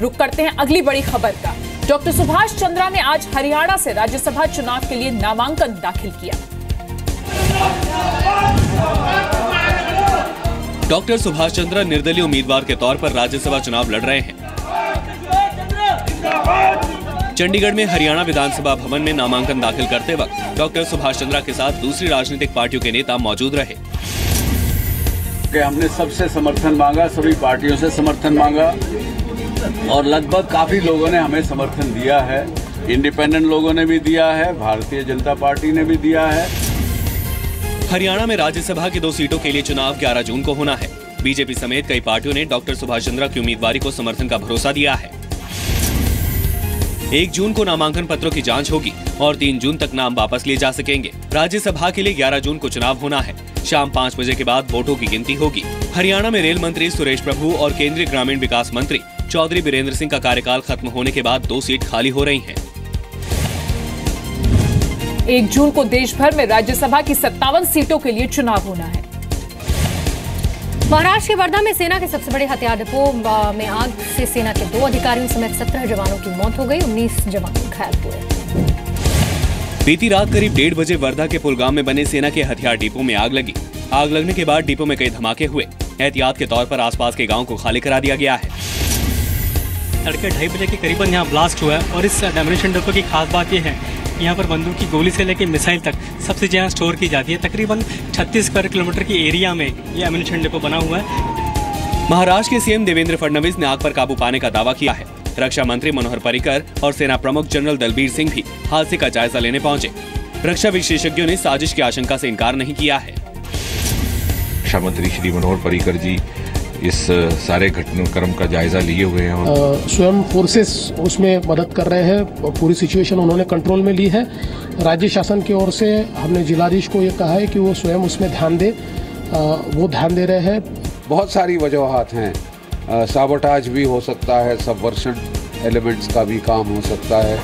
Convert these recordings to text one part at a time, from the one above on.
रुक करते हैं अगली बड़ी खबर का। डॉक्टर सुभाष चंद्रा ने आज हरियाणा से राज्यसभा चुनाव के लिए नामांकन दाखिल किया। डॉक्टर सुभाष चंद्रा निर्दलीय उम्मीदवार के तौर पर राज्यसभा चुनाव लड़ रहे हैं। चंडीगढ़ में हरियाणा विधानसभा भवन में नामांकन दाखिल करते वक्त डॉक्टर सुभाष चंद्रा के साथ दूसरी राजनीतिक पार्टियों के नेता मौजूद रहे। हमने सबसे समर्थन मांगा, सभी पार्टियों से समर्थन मांगा और लगभग काफी लोगों ने हमें समर्थन दिया है। इंडिपेंडेंट लोगों ने भी दिया है, भारतीय जनता पार्टी ने भी दिया है। हरियाणा में राज्यसभा की 2 सीटों के लिए चुनाव 11 जून को होना है। बीजेपी समेत कई पार्टियों ने डॉक्टर सुभाष चंद्रा की उम्मीदवारी को समर्थन का भरोसा दिया है। 1 जून को नामांकन पत्रों की जांच होगी और 3 जून तक नाम वापस लिए जा सकेंगे। राज्यसभा के लिए 11 जून को चुनाव होना है। शाम 5 बजे के बाद वोटों की गिनती होगी। हरियाणा में रेल मंत्री सुरेश प्रभु और केंद्रीय ग्रामीण विकास मंत्री चौधरी बीरेंद्र सिंह का कार्यकाल खत्म होने के बाद 2 सीट खाली हो रही हैं। 1 जून को देश भर में राज्यसभा की 57 सीटों के लिए चुनाव होना है। महाराष्ट्र के वर्धा में सेना के सबसे बड़े हथियार डिपो में आग से सेना के 2 अधिकारियों समेत 17 जवानों की मौत हो गई, 19 जवान घायल हुए। बीती रात करीब 1:30 बजे वर्धा के पुलगाम में बने सेना के हथियार डिपो में आग लगी। आग लगने के बाद डिपो में कई धमाके हुए। एहतियात के तौर पर आसपास के गांव को खाली करा दिया गया है। तड़के 2:30 बजे के करीबन यहाँ ब्लास्ट हुआ है और इस एमिनेशन डिपो की खास बात यह है, यहाँ पर बंदूक की गोली से लेकर मिसाइल तक सब चीजें यहाँ स्टोर की जाती है। तकरीबन 36 स्क्वायर किलोमीटर की एरिया में ये एमिनेशन डिपो बना हुआ है। महाराष्ट्र के सीएम देवेंद्र फडणवीस ने आग पर काबू पाने का दावा किया है। रक्षा मंत्री मनोहर पर्रिकर और सेना प्रमुख जनरल दलबीर सिंह भी हादसे का जायजा लेने पहुंचे। रक्षा विशेषज्ञों ने साजिश की आशंका से इनकार नहीं किया है। रक्षा मंत्री श्री मनोहर पर्रिकर जी इस सारे घटनाक्रम का जायजा लिए हुए हैं। स्वयं फोर्सेस उसमें मदद कर रहे हैं। पूरी सिचुएशन उन्होंने कंट्रोल में ली है। राज्य शासन की ओर से हमने जिलाधीश को ये कहा है कि वो स्वयं उसमें ध्यान दे, वो ध्यान दे रहे हैं। बहुत सारी वजूहात हैं, साबोटाज भी हो सकता है, सबवर्शन एलिमेंट्स का भी काम हो सकता है।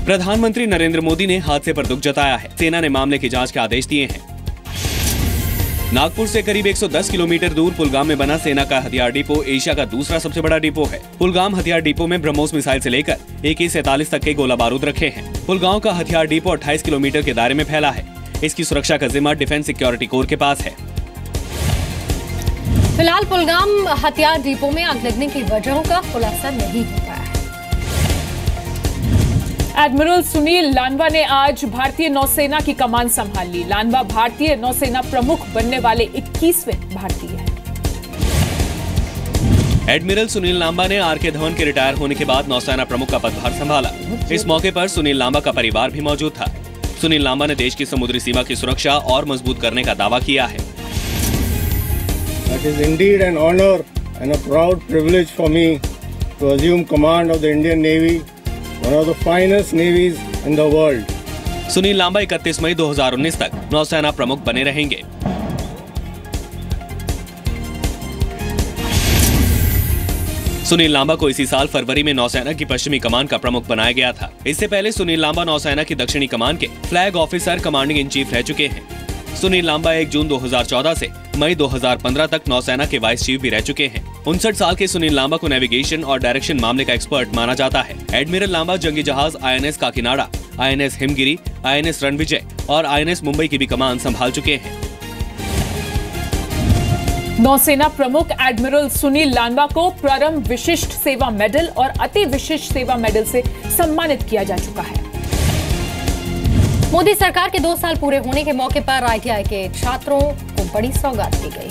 प्रधानमंत्री नरेंद्र मोदी ने हादसे पर दुख जताया है। सेना ने मामले की जांच के आदेश दिए हैं। नागपुर से करीब 110 किलोमीटर दूर पुलगाम में बना सेना का हथियार डिपो एशिया का दूसरा सबसे बड़ा डिपो है। पुलगाम हथियार डिपो में ब्रह्मोस मिसाइल से लेकर AK-47 तक के गोला बारूद रखे हैं। पुलगाम का हथियार डिपो 28 किलोमीटर के दायरे में फैला है। इसकी सुरक्षा का जिम्मा डिफेंस सिक्योरिटी कोर के पास है। फिलहाल पुलगाम हथियार डिपो में आग लगने की वजहों का खुलासा नहीं हो पाया है। एडमिरल सुनील लांबा ने आज भारतीय नौसेना की कमान संभाल ली। लांबा भारतीय नौसेना प्रमुख बनने वाले 21वें भारतीय हैं। एडमिरल सुनील लांबा ने RK धवन के रिटायर होने के बाद नौसेना प्रमुख का पदभार संभाला। इस मौके पर सुनील लांबा का परिवार भी मौजूद था। सुनील लांबा ने देश की समुद्री सीमा की सुरक्षा और मजबूत करने का दावा किया है। It is indeed an honor and a proud privilege for me to assume command of the Indian Navy, one of the finest navies in the world. Sunil Lamba 31 मई 2019 तक नौसेना प्रमुख बने रहेंगे। सुनील लांबा को इसी साल फरवरी में नौसेना की पश्चिमी कमान का प्रमुख बनाया गया था। इससे पहले सुनील लांबा नौसेना की दक्षिणी कमान के flag officer commanding in chief रह चुके हैं। सुनील लांबा 1 जून 2014 से मई 2015 तक नौसेना के वाइस चीफ भी रह चुके हैं। 59 साल के सुनील लांबा को नेविगेशन और डायरेक्शन मामले का एक्सपर्ट माना जाता है। एडमिरल लांबा जंगी जहाज INS Kakinada, INS Himgiri, INS Ranvijay और INS मुंबई की भी कमान संभाल चुके हैं। नौसेना प्रमुख एडमिरल सुनील लांबा को परम विशिष्ट सेवा मेडल और अति विशिष्ट सेवा मेडल से सम्मानित किया जा चुका है। मोदी सरकार के 2 साल पूरे होने के मौके पर ITI के छात्रों को बड़ी सौगात दी गई।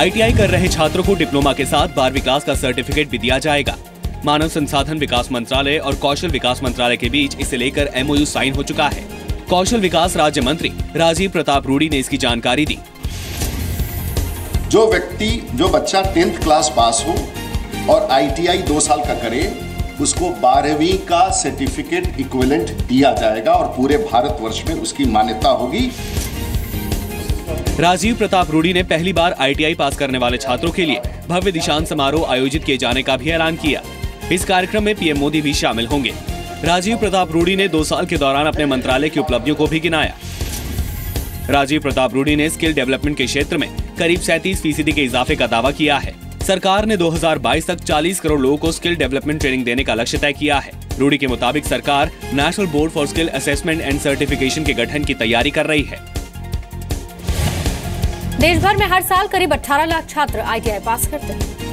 ITI कर रहे छात्रों को डिप्लोमा के साथ 12वीं क्लास का सर्टिफिकेट भी दिया जाएगा। मानव संसाधन विकास मंत्रालय और कौशल विकास मंत्रालय के बीच इसे लेकर MOU साइन हो चुका है। कौशल विकास राज्य मंत्री राजीव प्रताप रूडी ने इसकी जानकारी दी। जो बच्चा 10th क्लास पास हो और ITI 2 साल का करे, उसको 12वीं का सर्टिफिकेट इक्विवेलेंट दिया जाएगा और पूरे भारतवर्ष में उसकी मान्यता होगी। राजीव प्रताप रूडी ने पहली बार ITI पास करने वाले छात्रों के लिए भव्य दीक्षांत समारोह आयोजित किए जाने का भी ऐलान किया। इस कार्यक्रम में PM मोदी भी शामिल होंगे। राजीव प्रताप रूडी ने 2 साल के दौरान अपने मंत्रालय की उपलब्धियों को भी गिनाया। राजीव प्रताप रूडी ने स्किल डेवलपमेंट के क्षेत्र में करीब 37% के इजाफे का दावा किया है। सरकार ने 2022 तक 40 करोड़ लोगों को स्किल डेवलपमेंट ट्रेनिंग देने का लक्ष्य तय किया है। रूडी के मुताबिक सरकार national board for skill assessment and certification के गठन की तैयारी कर रही है। देश भर में हर साल करीब 18 लाख छात्र ITI पास करते हैं।